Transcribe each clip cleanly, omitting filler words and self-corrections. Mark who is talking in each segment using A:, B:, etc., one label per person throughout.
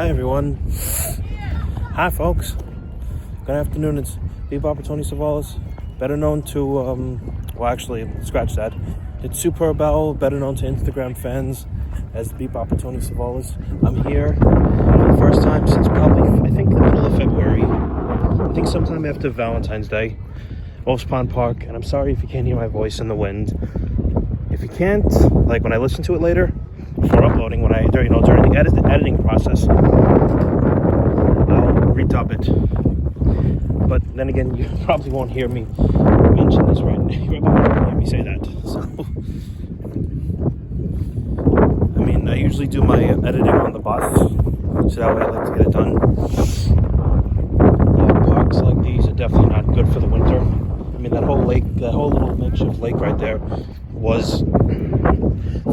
A: Hi everyone. Hi folks. Good afternoon. It's Bebopper Tony Savalas, better known to well actually scratch that. It's Superb Owl, better known to Instagram fans as Bebopper Tony Savalas. I'm here for the first time since probably I think the middle of February. I think sometime after Valentine's Day. Wolf's Pond Park, and I'm sorry if you can't hear my voice in the wind. If you can't, like when I listen to it later, before uploading, during the editing process, I'll redub it. But then again, you probably won't hear me mention this right now. You probably won't hear me say that. So, I mean, I usually do my editing on the bus, so that way I like to get it done. Yeah, parks like these are definitely not good for the winter. I mean, that whole little makeshift lake right there was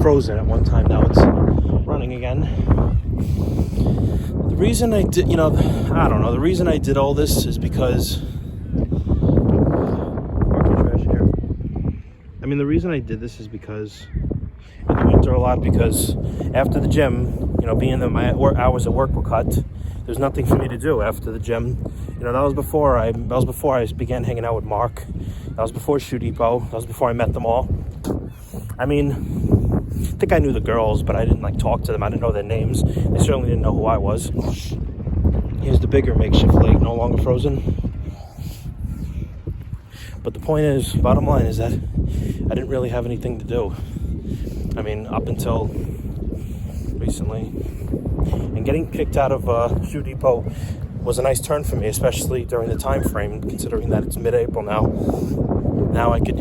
A: frozen at one time. Now it's running again. The reason I did, the reason I did all this is because the reason I did this is because in the winter a lot, because after the gym, being that my hours at work were cut, there's nothing for me to do after the gym. That was before I began hanging out with Mark. That was before Shoe Depot. That was before I met them all. I think I knew the girls, but I didn't talk to them. I didn't know their names. They certainly didn't know who I was. Here's the bigger makeshift lake, no longer frozen. But the point is, bottom line is that I didn't really have anything to do. Up until recently. And getting kicked out of Shoe Depot was a nice turn for me, especially during the time frame, considering that it's mid-April now. Now I could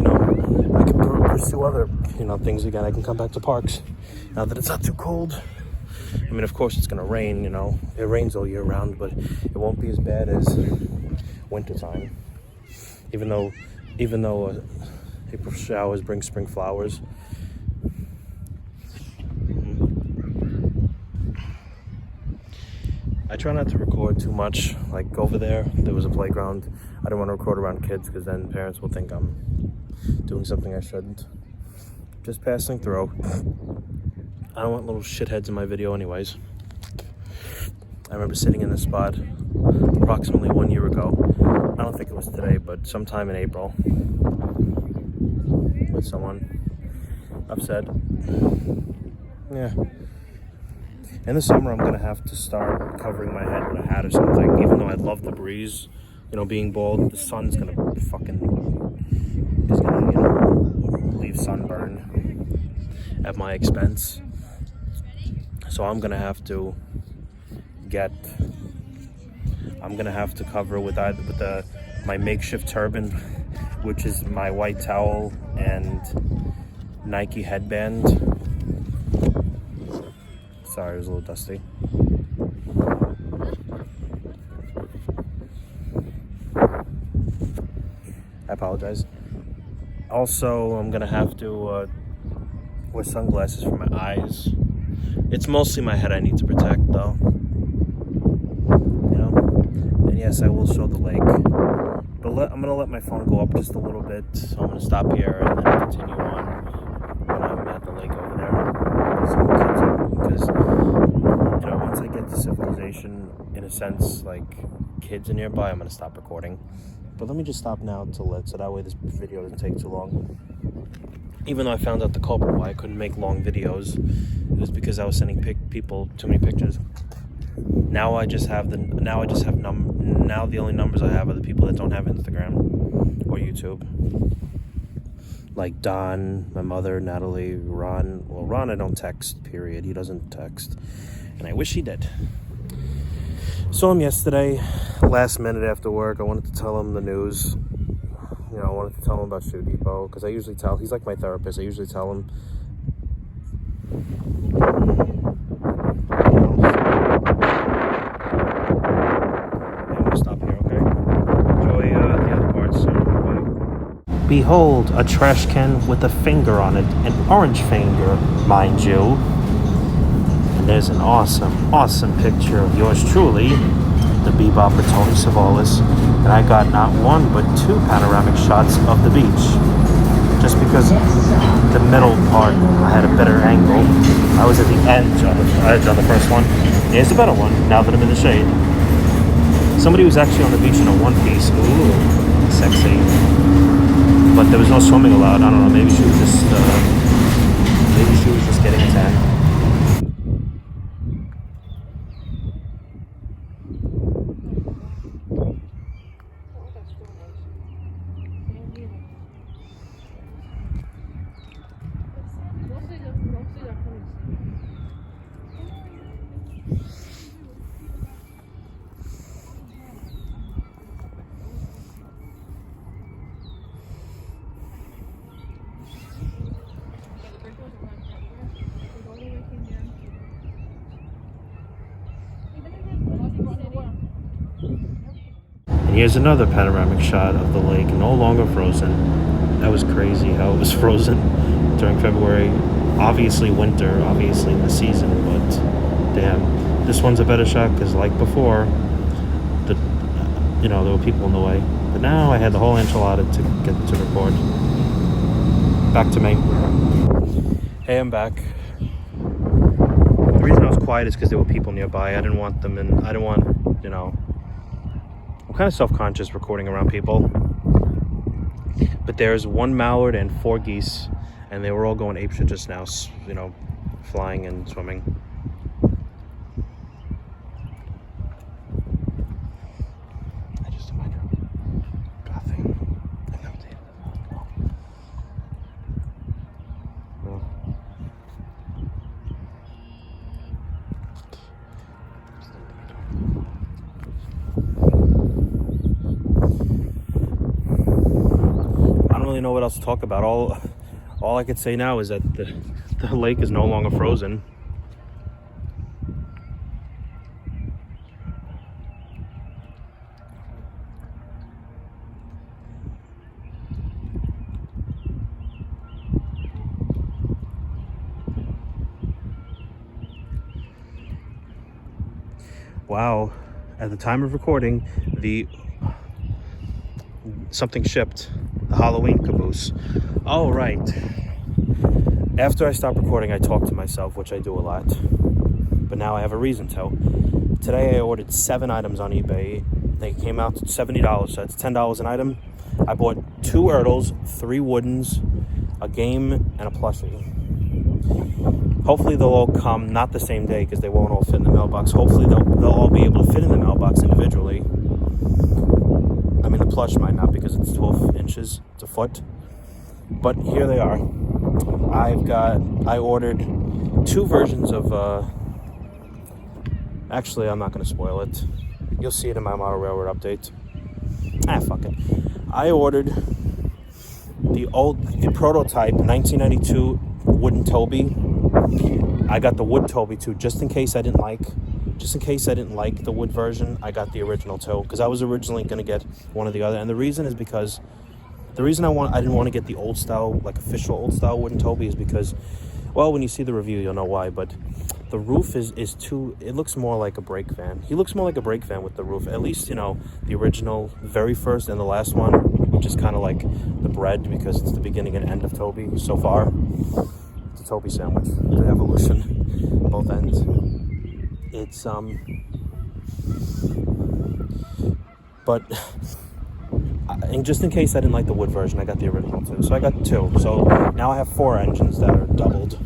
A: pursue other, things again. I can come back to parks now that it's not too cold. Of course it's going to rain, It rains all year round, but it won't be as bad as wintertime. Even though April showers bring spring flowers. I try not to record too much. Over there was a playground. I don't want to record around kids because then parents will think I'm doing something I shouldn't. Just passing through. I don't want little shitheads in my video anyways. I remember sitting in this spot approximately 1 year ago. I don't think it was today, but sometime in April. With someone upset. Yeah. In the summer, I'm going to have to start covering my head with a hat or something, even though I love the breeze. Being bald, the sun's going to leave sunburn at my expense. So I'm going to have to cover with my makeshift turban, which is my white towel and Nike headband. Sorry, it was a little dusty. I apologize. Also, I'm gonna have to wear sunglasses for my eyes. It's mostly my head I need to protect, though. And yes, I will show the lake. But I'm gonna let my phone go up just a little bit. So I'm gonna stop here and then continue on when I'm at the lake over there. Because once I get to civilization, in a sense, kids are nearby, I'm gonna stop recording. But let me just stop now so that way this video doesn't take too long. Even though I found out the culprit why I couldn't make long videos, it was because I was sending people too many pictures. Now the only numbers I have are the people that don't have Instagram or YouTube. Like Don, my mother, Natalie, Ron. Well, Ron I don't text, period. He doesn't text. And I wish he did. Saw him yesterday, last minute after work. I wanted to tell him the news. I wanted to tell him about Shoe Depot, because I usually he's like my therapist. I usually tell him. I'm going to stop here, okay? Enjoy the other parts. Bye. Behold, a trash can with a finger on it, an orange finger, mind you. And there's an awesome picture of yours truly, the Bebopper Tony Savalas, and I got not one but two panoramic shots of the beach. Just because the middle part I had a better angle. I was at the edge on the first one. Here's a better one, now that I'm in the shade. Somebody was actually on the beach in a one-piece. Ooh, sexy. But there was no swimming allowed. I don't know, maybe she was just getting a tan. And here's another panoramic shot of the lake, no longer frozen. That was crazy how it was frozen during February. Obviously winter, obviously in the season, but damn. This one's a better shot because like before, there were people in the way. But now I had the whole enchilada to get to record. Back to me. Hey, I'm back. The reason I was quiet is because there were people nearby. I didn't want them, and I didn't want, I'm kind of self-conscious recording around people. But there's one mallard and 4 geese, and they were all going apeshit just now, flying and swimming. I just imagine nothing. I don't really know what else to talk about. All I could say now is that the lake is no longer frozen. Wow, at the time of recording, something shipped, the Halloween caboose. Oh, right. After I stopped recording, I talk to myself, which I do a lot. But now I have a reason to. Today I ordered 7 items on eBay. They came out to $70, so that's $10 an item. I bought 2 Ertls, 3 Woodens, a game, and a plushie. Hopefully they'll all come not the same day because they won't all fit in the mailbox. Hopefully they'll all be able to fit in the mailbox individually. I mean, the plush might not because it's 12 inches, it's a foot. But here they are. I ordered 2 versions of, actually I'm not going to spoil it. You'll see it in my Model Railroad update. Fuck it. I ordered the prototype 1992 wooden Toby. I got the wood Toby too, just in case I didn't like the wood version. I got the original too, because I was originally going to get one or the other. And the reason is because I didn't want to get the old style, like official old style wooden Toby, is because, well, when you see the review, you'll know why. But the roof is too. It looks more like a brake van. He looks more like a brake van with the roof. At least the original, very first, and the last one, which is kind of like the bread because it's the beginning and end of Toby so far. It's a Toby sandwich, the evolution, both ends. It's but. And just in case I didn't like the wood version, I got the original too. So I got 2. So now I have 4 engines that are doubled.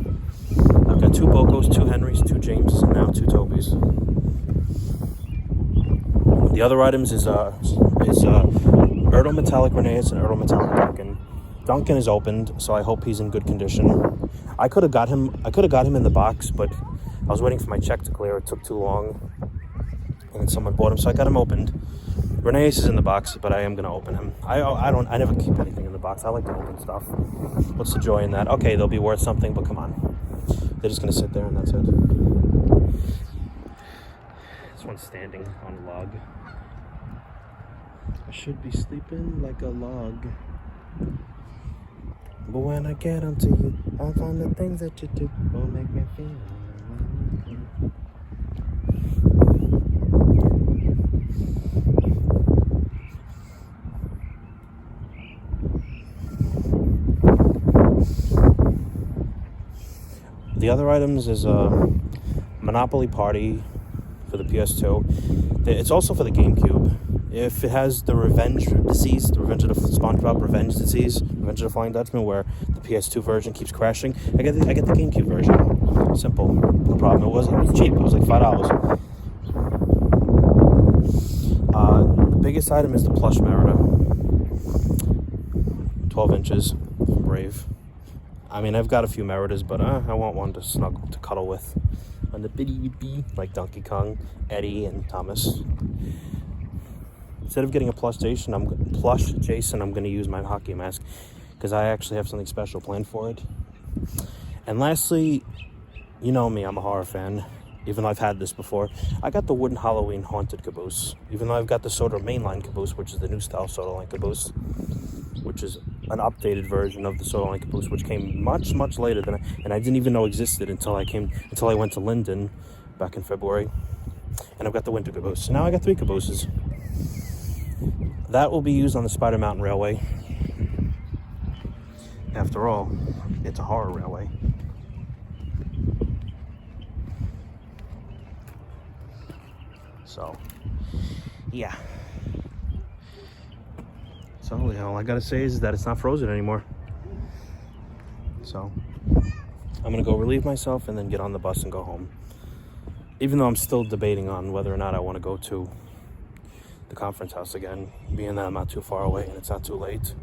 A: I've got 2 Bocos, 2 Henrys, 2 Jameses, and now 2 Tobys. The other items is Ertl Metallic Rheneas and Ertl Metallic Duncan. Duncan is opened, so I hope he's in good condition. I could have got him in the box, but I was waiting for my check to clear. It took too long, and then someone bought him, so I got him opened. Rheneas is in the box, but I am going to open him. I never keep anything in the box. I like to open stuff. What's the joy in that? Okay, they'll be worth something, but come on. They're just going to sit there and that's it. This one's standing on a log. I should be sleeping like a log. But when I get onto you, I'll find the things that you do will make me feel like. The other items is a Monopoly Party, for the PS2. It's also for the GameCube. If it has the Revenge disease, the Revenge of the SpongeBob Revenge disease, Revenge of the Flying Dutchman, where the PS2 version keeps crashing, I get the GameCube version. Simple. No problem. It was cheap. It was like $5. The biggest item is the plush Merida. 12 inches. Brave. I mean, I've got a few Meridas, but I want one to snuggle, to cuddle with. On the bitty, like Donkey Kong, Eddie, and Thomas. Instead of getting a plush Jason, I'm going to use my hockey mask because I actually have something special planned for it. And lastly, you know me, I'm a horror fan. Even though I've had this before, I got the wooden Halloween haunted caboose. Even though I've got the Soda mainline caboose, which is the new style Soda line caboose, which is an updated version of the Soda line caboose, which came much later than and I didn't even know existed until I went to Linden back in February. And I've got the winter caboose. So now I got 3 cabooses. That will be used on the Spider Mountain Railway. After all, it's a horror railway. So, yeah. So, all I gotta say is that it's not frozen anymore. So, I'm gonna go relieve myself and then get on the bus and go home. Even though I'm still debating on whether or not I want to go to the conference house again, being that I'm not too far away and it's not too late.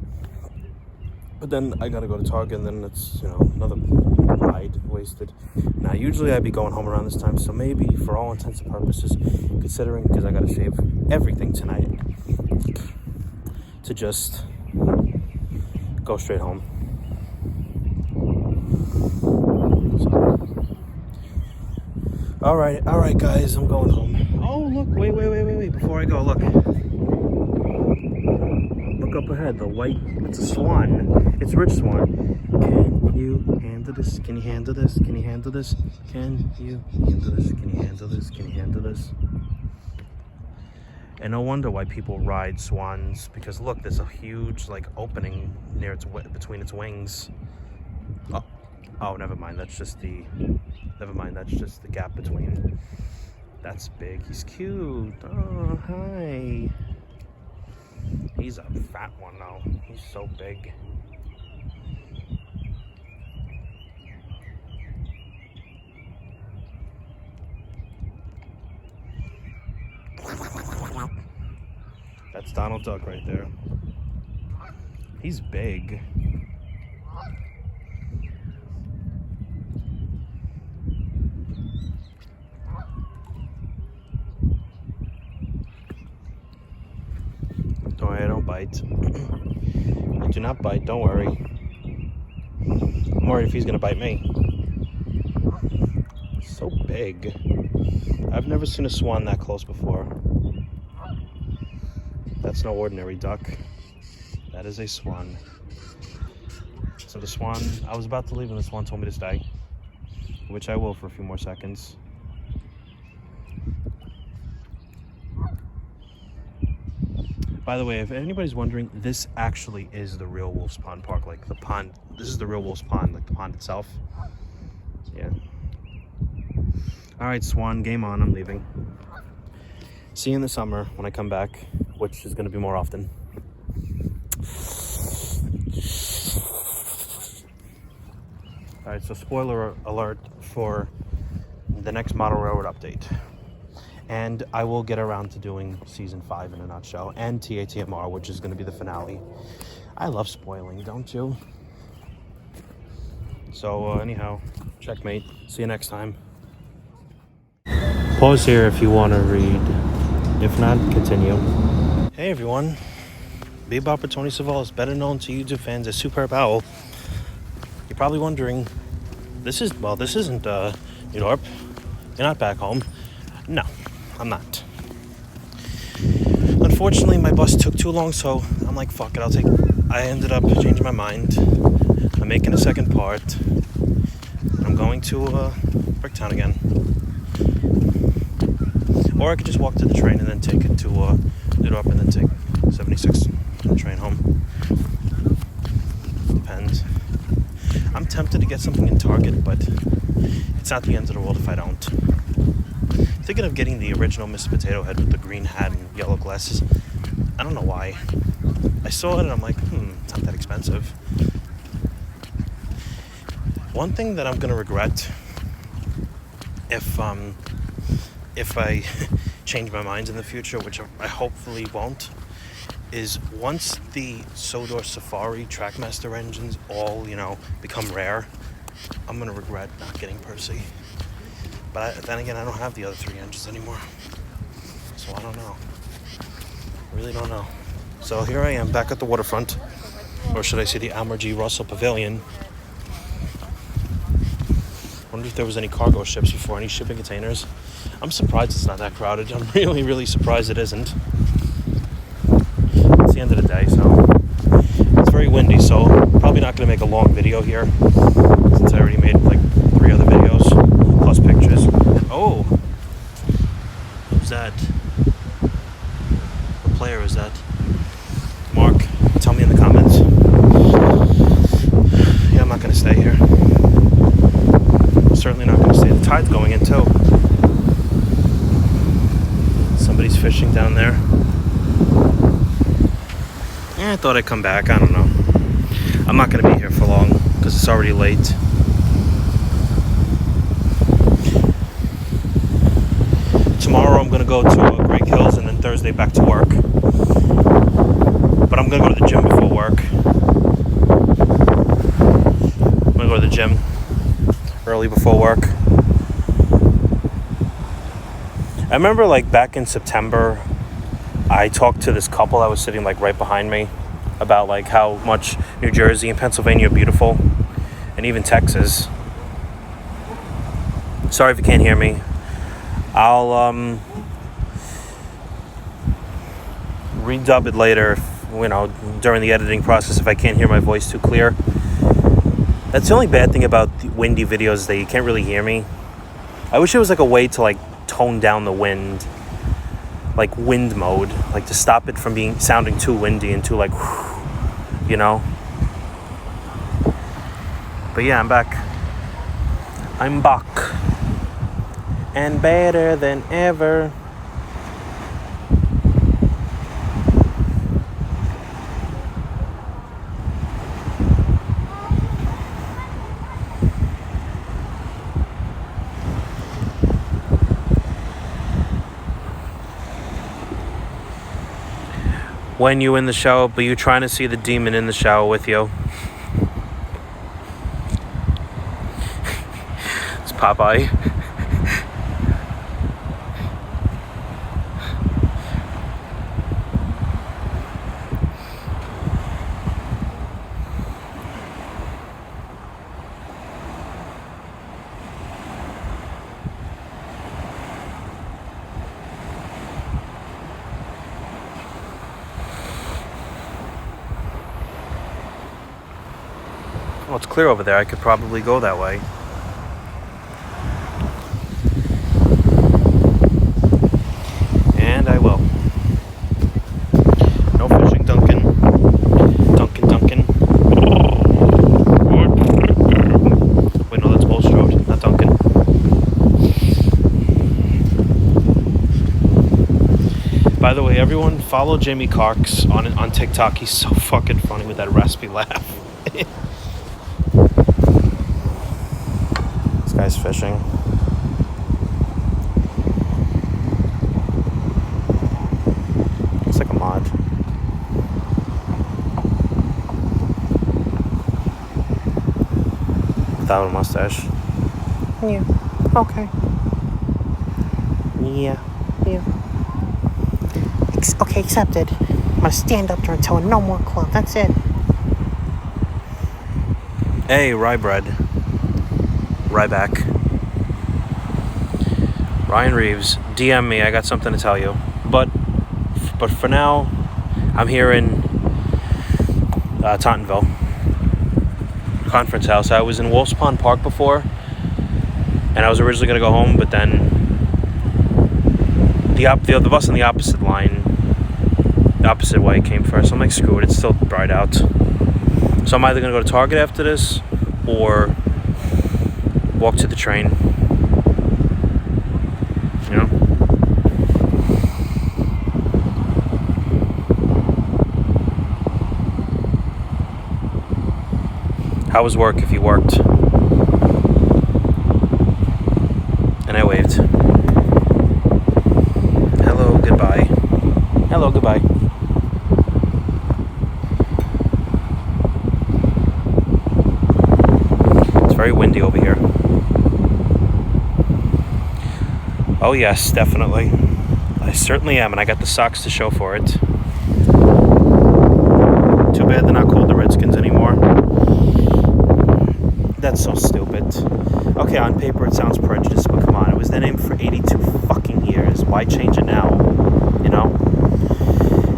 A: But then I gotta go to Target, and then it's, another ride wasted. Now, usually I'd be going home around this time, so maybe for all intents and purposes, considering, because I gotta shave everything tonight, to just go straight home. So. All right, guys, I'm going home. Oh, look, wait, before I go, look up ahead, it's a swan. It's Rich Swan. Can you handle this? Can you handle this? Can you handle this? Can you handle this? Can you handle this? Can you handle this? And no wonder why people ride swans, because look, there's a huge opening near between its wings. Oh, never mind. That's just the gap between. That's big. He's cute. Oh, hi. He's a fat one though. He's so big. That's Donald Duck right there. He's big. I don't bite. I do not bite, don't worry. I'm worried if he's gonna bite me. So big. I've never seen a swan that close before. That's no ordinary duck. That is a swan. So the swan, I was about to leave and the swan told me to stay, which I will for a few more seconds. By the way, if anybody's wondering, this actually is the real Wolf's Pond Park. The pond, this is the real Wolf's Pond, the pond itself. Yeah. All right, Swan, game on, I'm leaving. See you in the summer when I come back, which is gonna be more often. All right, so spoiler alert for the next Model Railroad update. And I will get around to doing season 5 in a nutshell, and TATMR, which is going to be the finale. I love spoiling, don't you? So anyhow, checkmate. See you next time. Pause here if you want to read. If not, continue. Hey everyone. Bebopper Tony Savalas, better known to YouTube fans as Superb Owl. You're probably wondering, this isn't New York. You're not back home. No. I'm not. Unfortunately, my bus took too long, so I'm like, fuck it, I ended up changing my mind. I'm making a second part. I'm going to Bricktown again. Or I could just walk to the train and then take it to New and then take 76 and the train home. Depends. I'm tempted to get something in Target, but it's not the end of the world if I don't. thinking of getting the original Mr. Potato Head with the green hat and yellow glasses. I don't know why. I saw it and I'm like, it's not that expensive. One thing that I'm gonna regret if I change my mind in the future, which I hopefully won't, is once the Sodor Safari Trackmaster engines all, become rare, I'm gonna regret not getting Percy. But then again, I don't have the other 3 engines anymore, so I don't know. I really don't know. So here I am back at the waterfront, or should I say the Almer G. Russell Pavilion. Wonder if there was any cargo ships before, any shipping containers. I'm surprised it's not that crowded. I'm really, really surprised it isn't. It's the end of the day, so it's very windy, so probably not going to make a long video here since I already made like 3 other videos plus pictures. And oh, who's that? What player is that? Mark, tell me in the comments. Yeah, I'm not going to stay here. Certainly not going to stay. The tide's going in too. Somebody's fishing down there. I thought I'd come back. I don't know. I'm not going to be here for long because it's already late. Tomorrow I'm going to go to Great Hills and then Thursday back to work. But I'm going to go to the gym before work. I'm going to go to the gym early before work. I remember like back in September, I talked to this couple that was sitting like right behind me about like how much New Jersey and Pennsylvania are beautiful, and even Texas. Sorry if you can't hear me. I'll redub it later, during the editing process if I can't hear my voice too clear. That's the only bad thing about the windy videos, is that you can't really hear me. I wish there was like a way to like tone down the wind, like wind mode, like to stop it from sounding too windy and too like, But yeah, I'm back. I'm back. And better than ever. When you in the shower, but you trying to see the demon in the shower with you. It's Popeye. Well, it's clear over there. I could probably go that way. And I will. No fishing, Duncan. Duncan. Wait, no, that's Bulstrode, not Duncan. By the way, everyone, follow Jamie Cox on TikTok. He's so fucking funny with that raspy laugh. This guy's fishing. Looks like a mod. Without a mustache. Yeah. Okay. Yeah.
B: Okay, accepted. I'm gonna stand up there and tell him no more club. That's it.
A: Hey, rye bread. Ryback. Ryan Reeves, DM me. I got something to tell you. But for now, I'm here in Tottenville Conference House. I was in Wolf's Pond Park before, and I was originally going to go home, but then the bus on the opposite line, the opposite way came first. I'm like, screw it, it's still bright out. So I'm either going to go to Target after this, or walk to the train. How was work if you worked? And I waved. Hello, goodbye. Hello, goodbye. It's very windy over here. Oh yes, definitely. I certainly am, and I got the socks to show for it. Too bad they're not called the Redskins anymore. That's so stupid. Okay, on paper it sounds prejudiced, but come on, it was their name for 82 fucking years. Why change it now? You know?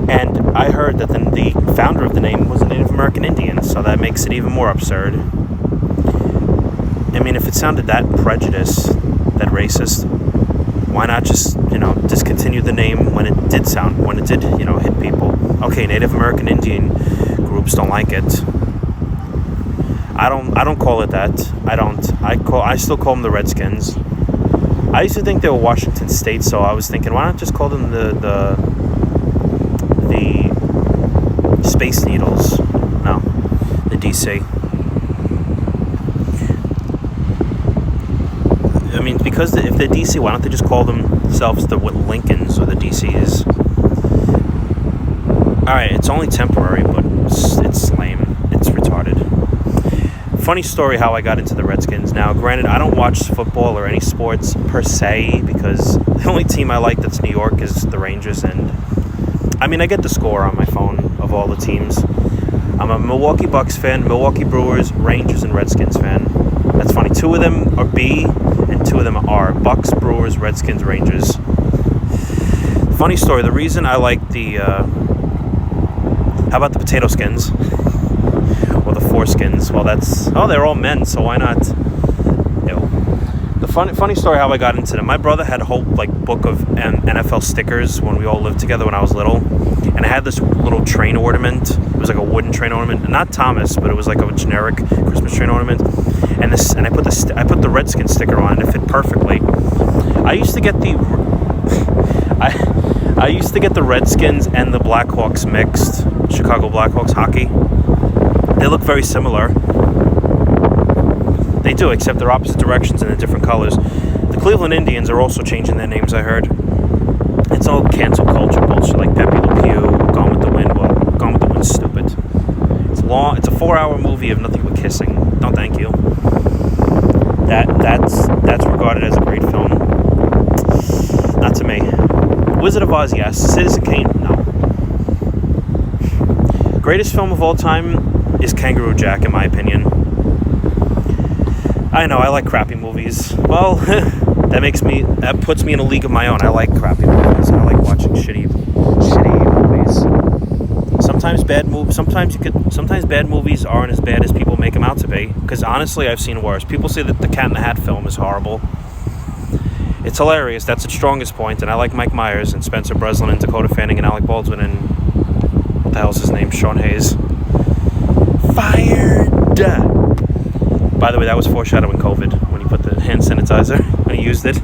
A: And I heard that the founder of the name was a Native American Indian, so that makes it even more absurd. I mean, if it sounded that prejudiced, that racist, why not just, discontinue the name when it did, hit people? Okay, Native American Indian groups don't like it. I don't call it that. I still call them the Redskins. I used to think they were Washington State, so I was thinking, why not just call them the Space Needles? No, the DC. I mean, because if they're DC, why don't they just call themselves the Lincolns or the DCs? Alright, it's only temporary, but it's lame. It's retarded. Funny story how I got into the Redskins. Now, granted, I don't watch football or any sports per se, because the only team I like that's New York is the Rangers, and I mean, I get the score on my phone of all the teams. I'm a Milwaukee Bucks fan, Milwaukee Brewers, Rangers, and Redskins fan. That's funny. 2 of them are B, and 2 of them are Bucks, Brewers, Redskins, Rangers. Funny story, the reason I like the, how about the potato skins? Or the foreskins? Well, they're all men, so why not? Ew. The funny story how I got into them. My brother had a whole, book of NFL stickers when we all lived together when I was little. And I had this little train ornament. It was like a wooden train ornament. Not Thomas, but it was like a generic Christmas train ornament. And I put the Redskin sticker on, and it fit perfectly. I used to get the Redskins and the Blackhawks mixed. Chicago Blackhawks hockey. They look very similar. They do, except they're opposite directions and they're different colors. The Cleveland Indians are also changing their names, I heard. It's all cancel culture bullshit, like Pepe Le Pew, Gone with the Wind. Well, Gone with the Wind's stupid. It's long. It's a 4-hour movie of nothing but kissing. No, thank you. That's regarded as a great film. Not to me. Wizard of Oz, yes. Citizen Kane, no. Greatest film of all time is Kangaroo Jack, in my opinion. I know, I like crappy movies. Well, that puts me in a league of my own. I like crappy movies. I like watching shitty movies. Sometimes bad movies aren't as bad as people make them out to be. Because honestly, I've seen worse. People say that the Cat in the Hat film is horrible. It's hilarious. That's its strongest point. And I like Mike Myers and Spencer Breslin and Dakota Fanning and Alec Baldwin and what the hell's his name? Sean Hayes. Fired! By the way, that was foreshadowing COVID when he put the hand sanitizer, when he used it.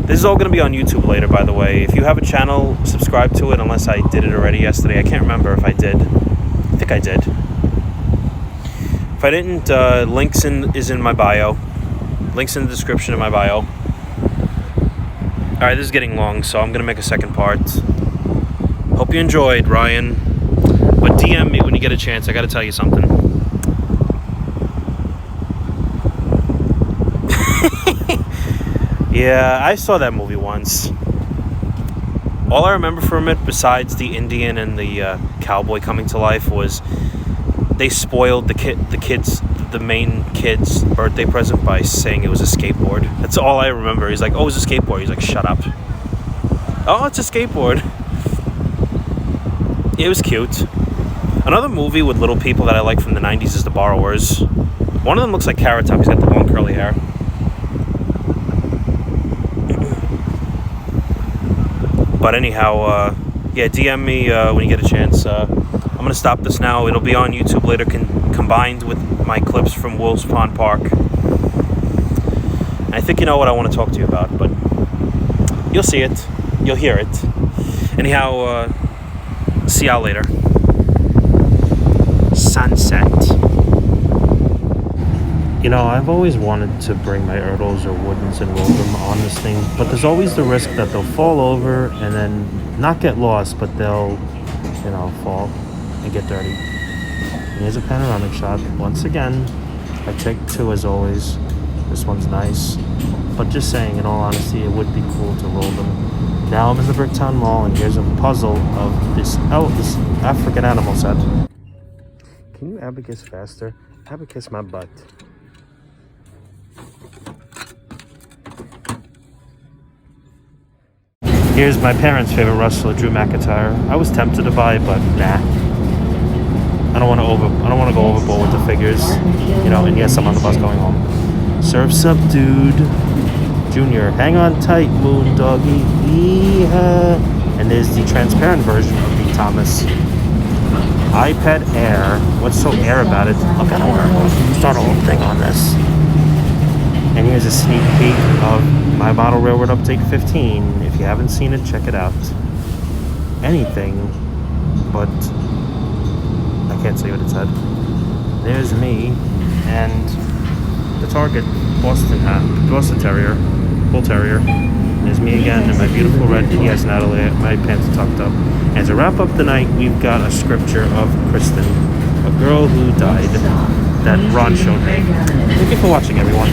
A: This is all going to be on YouTube later, by the way. If you have a channel, subscribe to it, unless I did it already yesterday. I can't remember if I did. I think I did. If I didn't, links is in my bio. Links in the description of my bio. Alright, this is getting long, so I'm going to make a second part. Hope you enjoyed, Ryan. But DM me when you get a chance. I got to tell you something. Yeah, I saw that movie once. All I remember from it, besides the Indian and the cowboy coming to life, was they spoiled the main kid's birthday present by saying it was a skateboard. That's all I remember. He's like, "Oh, it's a skateboard." He's like, "Shut up." "Oh, it's a skateboard." It was cute. Another movie with little people that I like from the 90s is The Borrowers. One of them looks like Carrot Top. He's got the long curly hair. But anyhow, yeah, DM me when you get a chance. I'm going to stop this now. It'll be on YouTube later combined with my clips from Wolves Pond Park. And I think you know what I want to talk to you about, but you'll see it. You'll hear it. Anyhow, see y'all later. sunset. You know, I've always wanted to bring my Ertls or Woodens and roll them on this thing, but there's always the risk that they'll fall over and then not get lost, but they'll, you know, fall and get dirty. Here's a panoramic shot. Once again, I take 2 as always. This one's nice. But just saying, in all honesty, it would be cool to roll them. Now I'm in the Bricktown Mall, and here's a puzzle of this African animal set. Can you abacus faster? Abacus my butt. Here's my parents' favorite wrestler, Drew McIntyre. I was tempted to buy, but nah. I don't want to go overboard with the figures, you know. And yes, I'm on the bus going home. Surf's up, dude. Junior, hang on tight, moon doggy. Yeehaw. And there's the transparent version of the Thomas iPad Air. What's so air about it? Look, I don't want to start a whole thing on this. And here's a sneak peek of my Model Railroad Update 15. If you haven't seen it, check it out. Anything but, I can't say what it said. There's me and the Target Boston Terrier, Bull Terrier. There's me again in my beautiful red PS Natalie. My pants are tucked up. And to wrap up the night, we've got a scripture of Kristen, a girl who died, that Ron showed me. Thank you for watching, everyone.